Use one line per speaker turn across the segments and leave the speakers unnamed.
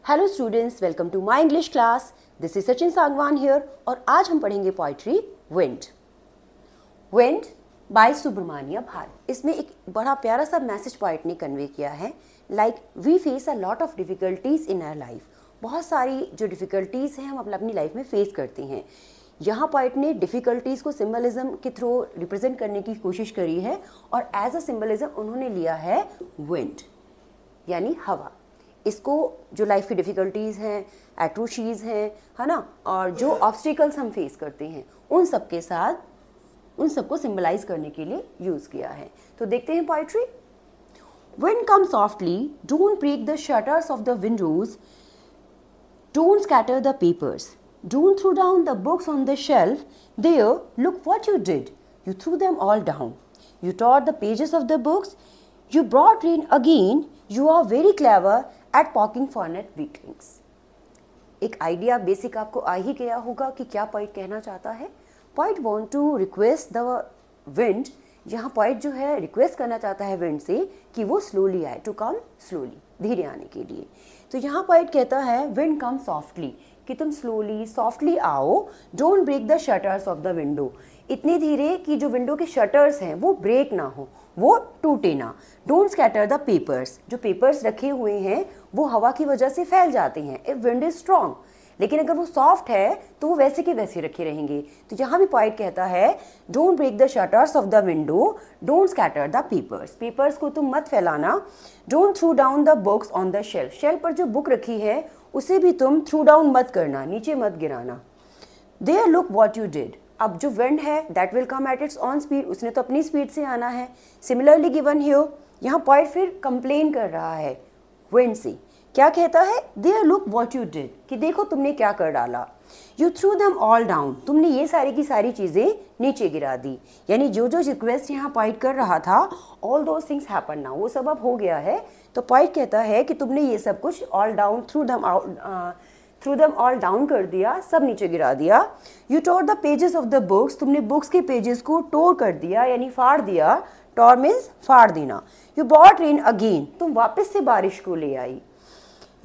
Hello students, welcome to my English class. This is Sachin Sangwan here और आज हम पढ़ेंगे poetry wind. Wind by Subramania Bharati. इसमें एक बड़ा प्यारा सा मैसेज पोइट ने कन्वे किया है, like we face a lot of difficulties in our life. बहुत सारी जो डिफिकल्टीज हैं हम अपनी लाइफ में फेस करते हैं। यहाँ पोइट ने डिफिकल्टीज को सिंबलिज्म के थ्रू रिप्रेजेंट करने की कोशिश करी है और एज अ सिंबलिज्म उन्होंने लिया है विंड, यानी हवा। इसको जो लाइफ की डिफ़िकल्टीज़ हैं, एट्रोशीज़ हैं, है ना, और जो ऑब्स्टिकल्स हम फेस करते हैं उन सब के साथ उन सबको सिंबलाइज करने के लिए यूज़ किया है। तो देखते हैं poetry. Wind comes softly, don't break the shutters of the windows, don't scatter the papers, don't throw down the books on the shelf. There, look what you did. You threw them all down. You tore the pages of the books. You brought rain again. You are very clever at poking fun at weaklings. एक idea basic आपको आ ही गया होगा कि क्या poet कहना चाहता है। Poet want to request the wind. यहाँ पोइट जो है रिक्वेस्ट करना चाहता है विंड से कि वो स्लोली आए, टू कम स्लोली, धीरे आने के लिए। तो यहाँ पोइट कहता है विंड कम सॉफ्टली, कि तुम स्लोली सॉफ्टली आओ। Don't break the shutters of the window, इतनी धीरे कि जो विंडो के शटर्स हैं वो ब्रेक ना हो, वो टूटे ना। डोंट स्कैटर द पेपर्स, जो पेपर्स रखे हुए हैं वो हवा की वजह से फैल जाते हैं इफ विंड इज स्ट्रॉन्ग, लेकिन अगर वो सॉफ्ट है तो वो वैसे के वैसे रखे रहेंगे। तो यहाँ भी पोइट कहता है don't break the shutters of the window, don't scatter the papers, papers को तुम मत फैलाना। Don't throw down the books on the shelf, shelf पर जो बुक रखी है उसे भी तुम थ्रू डाउन मत करना, नीचे मत गिराना। There look what you did, अब जो विंड है that will come at its own speed, उसने तो अपनी स्पीड से आना है। सिमिलरली गिवन हियर, यहाँ पोइट फिर कंप्लेन कर रहा है विंड से। क्या कहता है? There look what you did, कि देखो तुमने क्या कर डाला। You throw them all down, तुमने ये सारी की सारी चीज़ें नीचे गिरा दी। यानी जो जो रिक्वेस्ट यहाँ पोइट कर रहा था, all those things happen now, वो सब अब हो गया है। तो पोइट कहता है कि तुमने ये सब कुछ all down, through them all down कर दिया, सब नीचे गिरा दिया। You tore the pages of the books, तुमने बुक्स के पेजेस को टोर कर दिया, यानी फाड़ दिया। टोर मीन्स फाड़ देना। यू बॉट रेन अगेन, तुम वापस से बारिश को ले आई।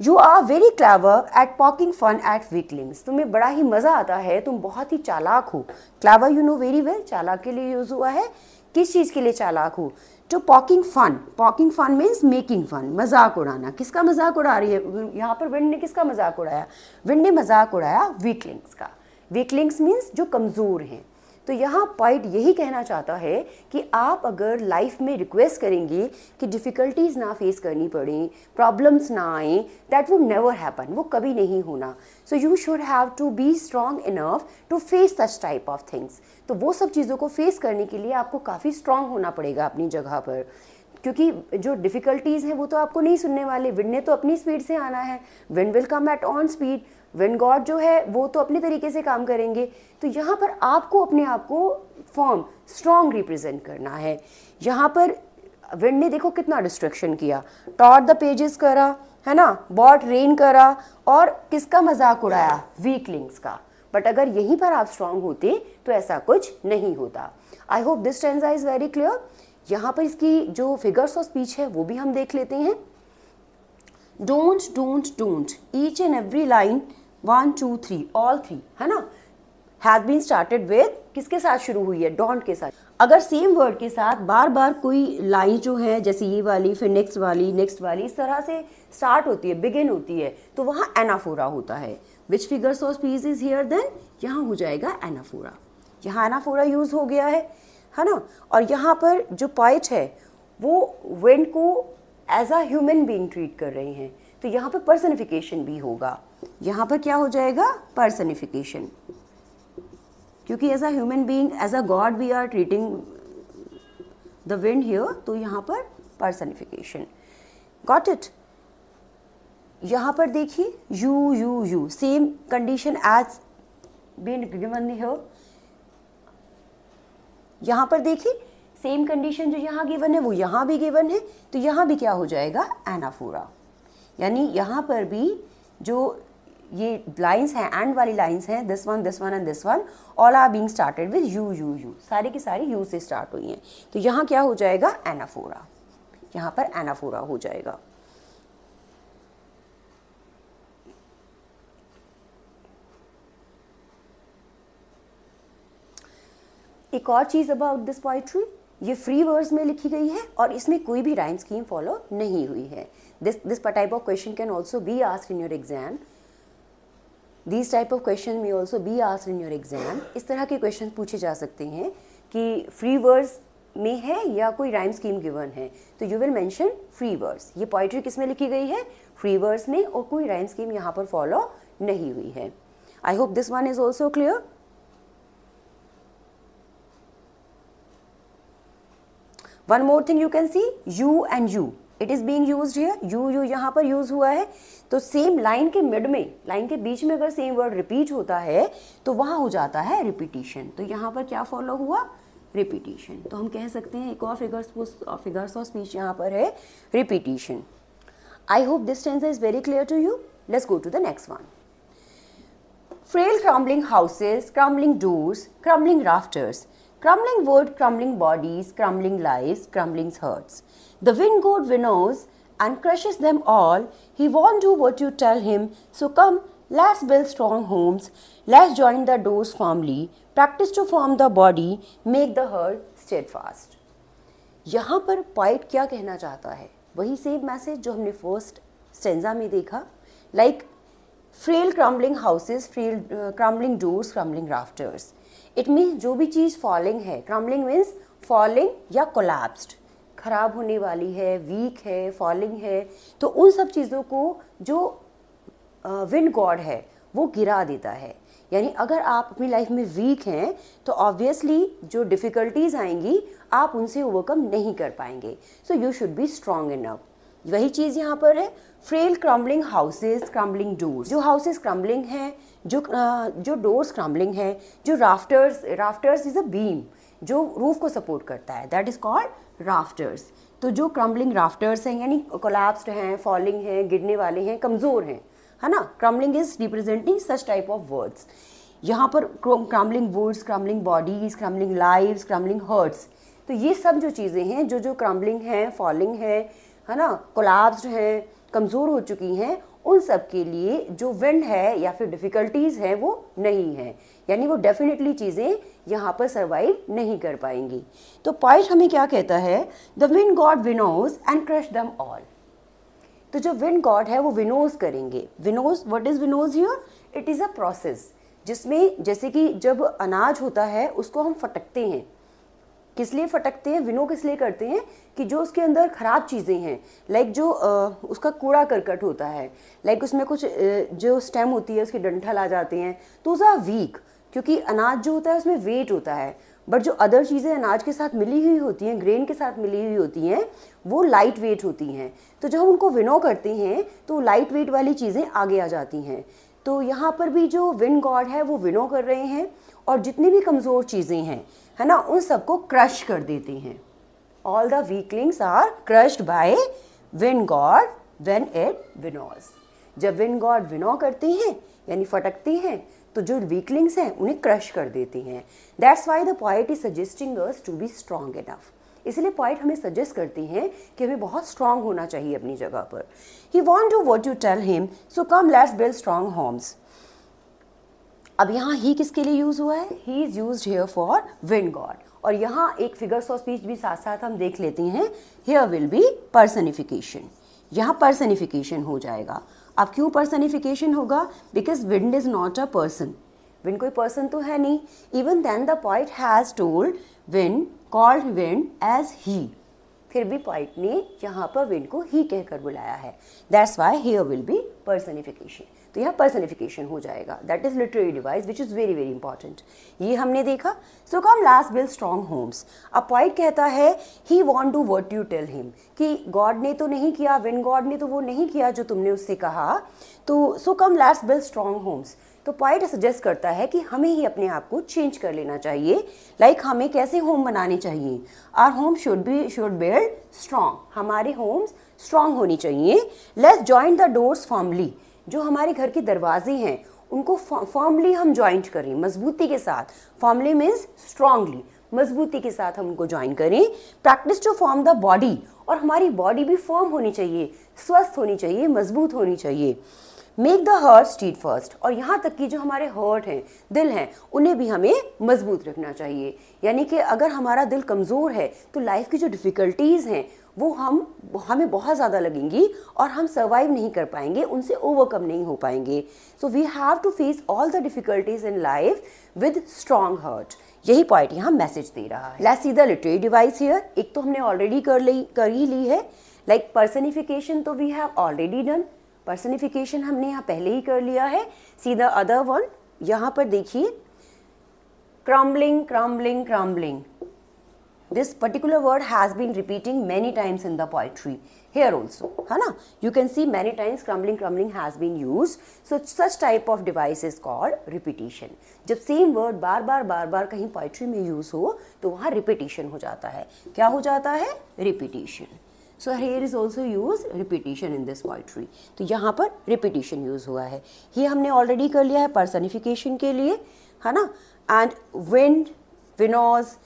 You are very clever at poking fun at weaklings, तुम्हें बड़ा ही मज़ा आता है, तुम बहुत ही चालाक हो। Clever you know very well, चालाक के लिए यूज़ हुआ है। किस चीज़ के लिए चालाक हो? To poking fun means making fun, मजाक उड़ाना। किसका मजाक उड़ा रही है यहाँ पर? विंड ने किसका मजाक उड़ाया? विंड ने मजाक उड़ाया वीकलिंग्स का। वीकलिंग्स मीन्स जो कमज़ोर हैं। तो यहाँ पोइट यही कहना चाहता है कि आप अगर लाइफ में रिक्वेस्ट करेंगे कि डिफ़िकल्टीज़ ना फेस करनी पड़े, प्रॉब्लम्स ना आए, दैट वुड नेवर हैपन, वो कभी नहीं होना। So you should have to be strong enough to face such type of things. तो वो सब चीज़ों को फेस करने के लिए आपको काफ़ी स्ट्रॉन्ग होना पड़ेगा अपनी जगह पर, क्योंकि जो डिफ़िकल्टीज़ हैं वो तो आपको नहीं सुनने वाले। विंड ने तो अपनी स्पीड से आना है, wind will come at on speed. Wind god जो है वो तो अपने तरीके से काम करेंगे। तो यहाँ पर आपको अपने आप को फॉर्म स्ट्रॉन्ग रिप्रेजेंट करना है। यहाँ पर विंड ने देखो कितना डिस्ट्रक्शन किया, टॉर द पेजेस करा, है ना, बॉट रेन करा, और किसका मजाक उड़ाया? वीकलिंग्स का। बट अगर यहीं पर आप स्ट्रॉन्ग होते तो ऐसा कुछ नहीं होता। आई hope this stanza is very clear. यहाँ पर इसकी जो फिगर्स ऑफ स्पीच है वो भी हम देख लेते हैं। Don't don't don't, each and every line 1 2 3 all 3, है ना, हैज बीन स्टार्टेड विद, किसके साथ शुरू हुई है? डोंट के साथ। अगर सेम वर्ड के साथ बार बार कोई लाइन जो है, जैसे ये वाली, फिर नेक्स्ट वाली, इस तरह से स्टार्ट होती है, बिगिन होती है, तो वहाँ एनाफोरा होता है। Which figures of speech is here then? यहाँ हो जाएगा एनाफोरा। यहाँ एनाफोरा यूज हो गया है ना। और यहाँ पर जो पोइट है वो विंड को as a human being treat कर रहे हैं, तो यहाँ पर पर्सनिफिकेशन भी होगा। यहाँ पर क्या हो जाएगा? पर्सनिफिकेशन, क्योंकि as a human being, as a god we are treating the wind here, तो यहाँ पर पर्सनिफिकेशन। Got it? यहाँ पर देखिए you same condition as been given here. यहाँ पर देखिए सेम कंडीशन जो यहाँ गिवन है वो यहाँ भी गिवन है, तो यहाँ भी क्या हो जाएगा? एनाफोरा। यानी यहाँ पर भी जो ये लाइंस हैं, एंड वाली लाइंस हैं, this one and this one, all are being started with you, सारी की सारी यू से स्टार्ट हुई हैं। तो यहाँ क्या हो जाएगा? एनाफोरा। यहाँ पर एनाफोरा हो जाएगा। एक और चीज़ अबाउट दिस पोइट्री, ये फ्री वर्ड्स में लिखी गई है और इसमें कोई भी राइम स्कीम फॉलो नहीं हुई है. This type of question can also be asked in your exam. These type of question may also be asked in your exam. इस तरह के क्वेश्चन पूछे जा सकते हैं कि फ्री वर्ड्स में है या कोई राइम स्कीम गिवन है, तो you will mention free words. ये पोइट्री किस में लिखी गई है? फ्री वर्ड्स में, और कोई राइम स्कीम यहाँ पर फॉलो नहीं हुई है. आई hope this one is also clear. One more thing you can see, you and you, it is being used here. You यहाँ पर यूज हुआ है, तो सेम लाइन के मिड में, लाइन के बीच में अगर सेम वर्ड रिपीट होता है तो वहाँ हो जाता है रिपीटिशन. तो यहाँ पर क्या फॉलो हुआ? रिपीटिशन. तो हम कह सकते हैं एक और फिगर्स ऑफ स्पीच यहाँ पर है repetition. I hope this tense is very clear to you. Let's go to the next one. Frail crumbling houses, crumbling doors, crumbling rafters, crumbling wood, crumbling bodies, crumbling lives, crumbling hearts. The wind god winnows and crushes them all. He won't do what you tell him. So come, let's build strong homes. Let's join the doors firmly. Practice to form the body. Make the heart steadfast. यहाँ पर poet क्या कहना चाहता है? वही same message जो हमने first stanza में देखा. Like frail crumbling houses, frail crumbling doors, crumbling rafters. It means जो भी चीज़ फॉलिंग है, क्रम्बलिंग मीन्स फॉलिंग या कोलैप्स्ड, खराब होने वाली है, वीक है, फॉलिंग है, तो उन सब चीज़ों को जो विंड गॉड है वो गिरा देता है. यानी अगर आप अपनी लाइफ में वीक हैं तो ऑब्वियसली जो डिफ़िकल्टीज आएंगी आप उनसे ओवरकम नहीं कर पाएंगे. So you should be strong enough. वही चीज़ यहाँ पर है. Frail crumbling houses, crumbling doors. जो हाउसेज क्रम्बलिंग हैं, जो डोर्स क्रम्बलिंग है, जो राफ्टर्स इज अ बीम जो रूफ को सपोर्ट करता है, दैट इज कॉल्ड राफ्टर्स. तो जो क्रम्बलिंग राफ्टर्स हैं यानी कोलैप्स्ड हैं, फॉलिंग हैं, गिरने वाले हैं, कमज़ोर हैं, है ना. Crumbling is representing such type of words. यहाँ पर crumbling woods, crumbling bodies, crumbling lives, crumbling hearts. तो ये सब जो चीज़ें हैं जो क्रम्बलिंग हैं, फॉलिंग है ना, कोलैप्स्ड हैं, कमज़ोर हो चुकी हैं, उन सब के लिए जो विंड है या फिर डिफ़िकल्टीज़ हैं वो नहीं है. यानी वो डेफिनेटली चीज़ें यहाँ पर सर्वाइव नहीं कर पाएंगी. तो पॉइंट हमें क्या कहता है? The wind god winnows and crush them all. तो जो विंड गॉड है वो विनोज करेंगे. Winnows, what is winnows here? It is a process जिसमें जैसे कि जब अनाज होता है उसको हम फटकते हैं. किस लिए फटकते हैं? विनो किस लिए करते हैं? कि जो उसके अंदर ख़राब चीज़ें हैं, लाइक जो उसका कूड़ा करकट होता है, लाइक उसमें कुछ जो स्टेम होती है उसके डंठल आ जाते हैं, तो उस आर वीक, क्योंकि अनाज जो होता है उसमें वेट होता है. बट जो अदर चीज़ें अनाज के साथ मिली हुई होती हैं, ग्रेन के साथ मिली हुई होती हैं, वो लाइट वेट होती हैं. तो जब हम उनको विनो करते हैं तो लाइट वेट वाली चीज़ें आगे आ जाती हैं. तो यहाँ पर भी जो विंड गॉड है वो विनो कर रहे हैं और जितनी भी कमज़ोर चीज़ें हैं, है ना, उन सबको क्रश कर देते हैं. All the weaklings are crushed by wind god when it winnows. जब विंड गॉड विनो करते हैं यानी फटकते हैं तो जो वीकलिंग्स हैं उन्हें क्रश कर देते हैं. That's why the poet is suggesting us to be strong enough. इसलिए पोएट हमें सजेस्ट करते हैं कि हमें बहुत स्ट्रॉन्ग होना चाहिए अपनी जगह पर. He won't to what you tell him, so come let's build strong homes. अब यहाँ ही किसके लिए यूज़ हुआ है? He is used here for wind god. और यहाँ एक फिगर्स ऑफ स्पीच भी साथ साथ हम देख लेते हैं. Here will be personification. यहाँ पर्सनिफिकेशन हो जाएगा. अब क्यों पर्सनिफिकेशन होगा? Because wind is not a person. Wind कोई पर्सन तो है नहीं. Even then the poet has told wind, called wind as he. फिर भी पोएट ने यहाँ पर विंड को ही कहकर बुलाया है. That's why here will be personification. तो यहाँ पर्सनिफिकेशन हो जाएगा. That is literary device which is very very important. ये हमने देखा. So come last build strong homes. अब पोएट कहता है he won't do what you tell him, कि गॉड ने तो नहीं किया, विंड गॉड ने तो वो नहीं किया जो तुमने उससे कहा. तो सो come last build strong Holmes. तो पोएट सजेस्ट करता है कि हमें ही अपने आप को चेंज कर लेना चाहिए. लाइक हमें कैसे होम बनाने चाहिए? Our home should build strong. हमारे होम्स स्ट्रॉन्ग होनी चाहिए. Let's join the doors firmly. जो हमारे घर के दरवाजे हैं उनको फर्मली हम ज्वाइंट करें, मजबूती के साथ. फर्मली मीन्स स्ट्रांगली, मजबूती के साथ हम उनको ज्वाइन करें. Practice to form the body. और हमारी बॉडी भी फर्म होनी चाहिए, स्वस्थ होनी चाहिए, मजबूत होनी चाहिए. मेक द हार्ट स्टीट फर्स्ट, और यहाँ तक कि जो हमारे हार्ट हैं, दिल हैं, उन्हें भी हमें मजबूत रखना चाहिए। यानी कि अगर हमारा दिल कमज़ोर है तो लाइफ की जो डिफ़िकल्टीज़ हैं वो हमें बहुत ज़्यादा लगेंगी और हम सर्वाइव नहीं कर पाएंगे, उनसे ओवरकम नहीं हो पाएंगे। So we have to face all the difficulties in life with strong heart. यही पॉइंट यहाँ मैसेज दे रहा है। Let's see the literary device here. एक तो हमने ऑलरेडी कर ही ली है, लाइक पर्सनिफिकेशन तो we have already done. Personification हमने यहाँ पहले ही कर लिया है। सी द अदर वन, यहाँ पर देखिए, crumbling crumbling crumbling. This particular word has been repeating many times in the poetry here also, है ना? You can see many times crumbling crumbling has been used. So such type of device is called repetition. जब same word बार बार कहीं poetry में use हो तो वहाँ repetition हो जाता है। क्या हो जाता है? Repetition. So here is also used repetition in this poetry. तो यहाँ पर repetition use हुआ है। ये हमने already कर लिया है personification के लिए, है ना? And wind, winnows,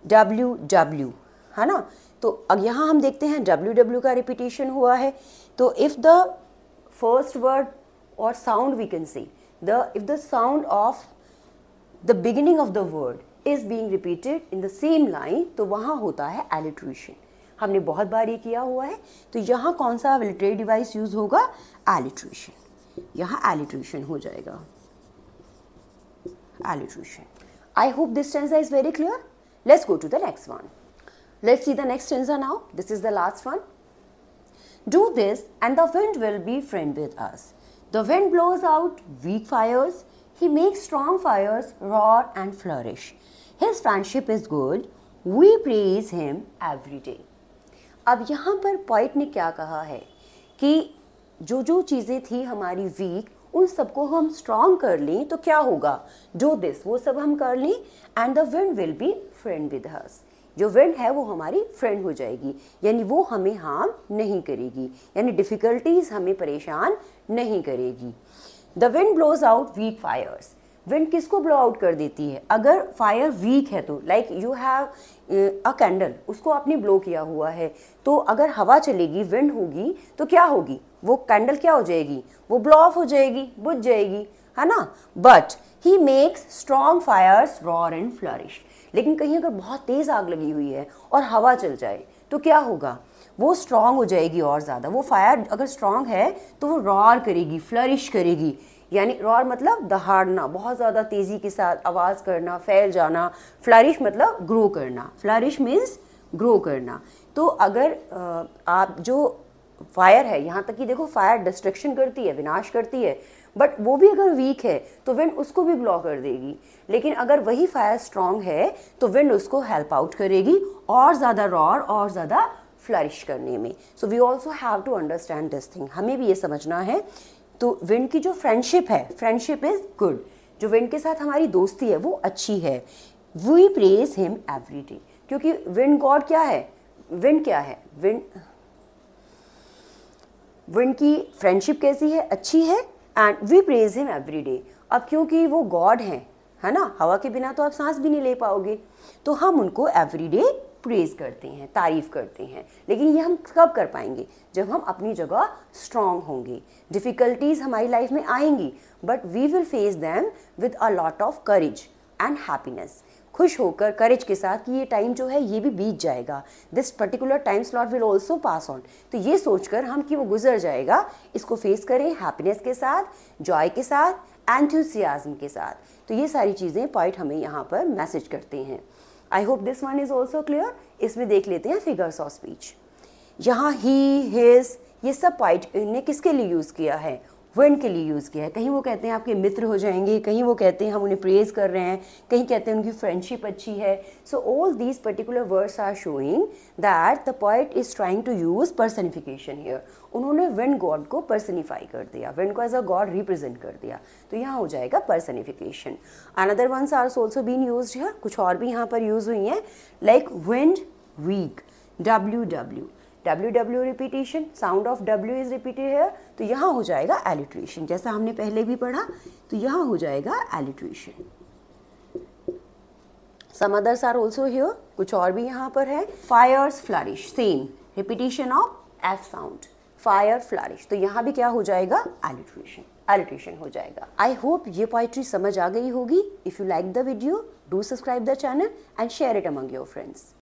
WW, है ना? तो अब यहाँ हम देखते हैं WW का रिपीटेशन हुआ है। तो इफ़ द फर्स्ट वर्ड और sound we can say if the sound of the beginning of the word is being repeated in the same line, तो वहाँ होता है एलिट्रेशन। हमने बहुत बार ये किया हुआ है। तो यहाँ कौन सा लिटरेरी डिवाइस यूज होगा? एलिट्रेशन। यहाँ एलिट्रेशन हो जाएगा, alliteration. I hope this stanza is very clear. Let's go to the next one. Let's see the next stanza now. This is the last one. Do this and the wind will be friend with us. The wind blows out weak fires. He makes strong fires roar and flourish. His friendship is good. We praise him every day. अब यहाँ पर poet ने क्या कहा है कि जो चीज़ें थी हमारी वीक, उन सबको हम स्ट्रॉन्ग कर लें तो क्या होगा? डू दिस, वो सब हम कर लें, and the wind will be friend with us. जो विंड है वो हमारी फ्रेंड हो जाएगी, यानी वो हमें हार्म नहीं करेगी, यानी डिफ़िकल्टीज हमें परेशान नहीं करेगी। The wind blows out weak fires. Wind किसको ब्लो आउट कर देती है? अगर फायर वीक है तो, like you have a candle, उसको आपने ब्लो किया हुआ है, तो अगर हवा चलेगी, विंड होगी, तो क्या होगी? वो कैंडल क्या हो जाएगी? वो ब्लो ऑफ हो जाएगी, बुझ जाएगी, है ना? But he makes strong fires roar and flourish. लेकिन कहीं अगर बहुत तेज़ आग लगी हुई है और हवा चल जाए तो क्या होगा? वो स्ट्रॉन्ग हो जाएगी और ज़्यादा। वो फायर अगर स्ट्रॉन्ग है तो वो रॉर करेगी, फ्लरिश करेगी। यानी रॉर मतलब दहाड़ना, बहुत ज़्यादा तेज़ी के साथ आवाज़ करना, फैल जाना। फ्लरिश मतलब ग्रो करना। फ्लरिश मीन्स ग्रो करना। तो अगर आप जो फायर है, यहाँ तक कि देखो फायर डिस्ट्रक्शन करती है, विनाश करती है, बट वो भी अगर वीक है तो विंड उसको भी ब्लॉक कर देगी। लेकिन अगर वही फायर स्ट्रॉन्ग है तो विंड उसको हेल्प आउट करेगी और ज़्यादा रॉर और ज़्यादा फ्लरिश करने में। So we also have to understand this thing. हमें भी ये समझना है। तो विंड की जो फ्रेंडशिप है, फ्रेंडशिप इज़ गुड। जो विंड के साथ हमारी दोस्ती है वो अच्छी है। We praise him every day, क्योंकि विंड गॉड क्या है? विंड क्या है? विंड की फ्रेंडशिप कैसी है? अच्छी है। And we praise him every day. अब क्योंकि वो गॉड हैं, है ना, हवा के बिना तो आप सांस भी नहीं ले पाओगे, तो हम उनको एवरी डे प्रेज करते हैं, तारीफ करते हैं। लेकिन ये हम कब कर पाएंगे? जब हम अपनी जगह स्ट्रांग होंगे। डिफ़िकल्टीज हमारी लाइफ में आएंगी, but we will face them with a lot of courage and happiness. खुश होकर, करेज के साथ कि ये टाइम जो है ये भी बीत जाएगा, this particular time slot will also pass on. तो ये सोचकर हम कि वो गुजर जाएगा, इसको फेस करें हैप्पीनेस के साथ, जॉय के साथ, एंथुसियाज्म के साथ। तो ये सारी चीज़ें पॉइंट हमें यहाँ पर मैसेज करते हैं। आई hope this one is also clear. इसमें देख लेते हैं फिगर्स ऑफ स्पीच। यहाँ ही, हिज, ये सब पॉइंट ने किसके लिए यूज़ किया है? विंड के लिए यूज़ किया है। कहीं वो कहते हैं आपके मित्र हो जाएंगे, कहीं वो कहते हैं हम उन्हें प्रेज कर रहे हैं, कहीं कहते हैं उनकी फ्रेंडशिप अच्छी है। So all these particular words are showing that the poet is trying to use personification here. उन्होंने विंड गॉड को पर्सनिफाई कर दिया, विंड को एज अ गॉड रिप्रेजेंट कर दिया, तो यहाँ हो जाएगा personification. Another ones are also been used here, कुछ और भी यहाँ पर यूज हुई हैं, like wind weak, WW, WW repetition, sound of W is repeated here, तो यहाँ हो जाएगा एलिट्रेशन, जैसा हमने पहले भी पढ़ा, तो यहाँ हो जाएगा alliteration. Some others are also here, कुछ और भी यहाँ पर है। Fires flourish, same repetition of F sound, fire flourish, तो यहाँ भी क्या हो जाएगा, एलिट्रेशन हो जाएगा। आई होप ये पोइट्री समझ आ गई होगी। If you like the video, do subscribe the channel and share it among your friends.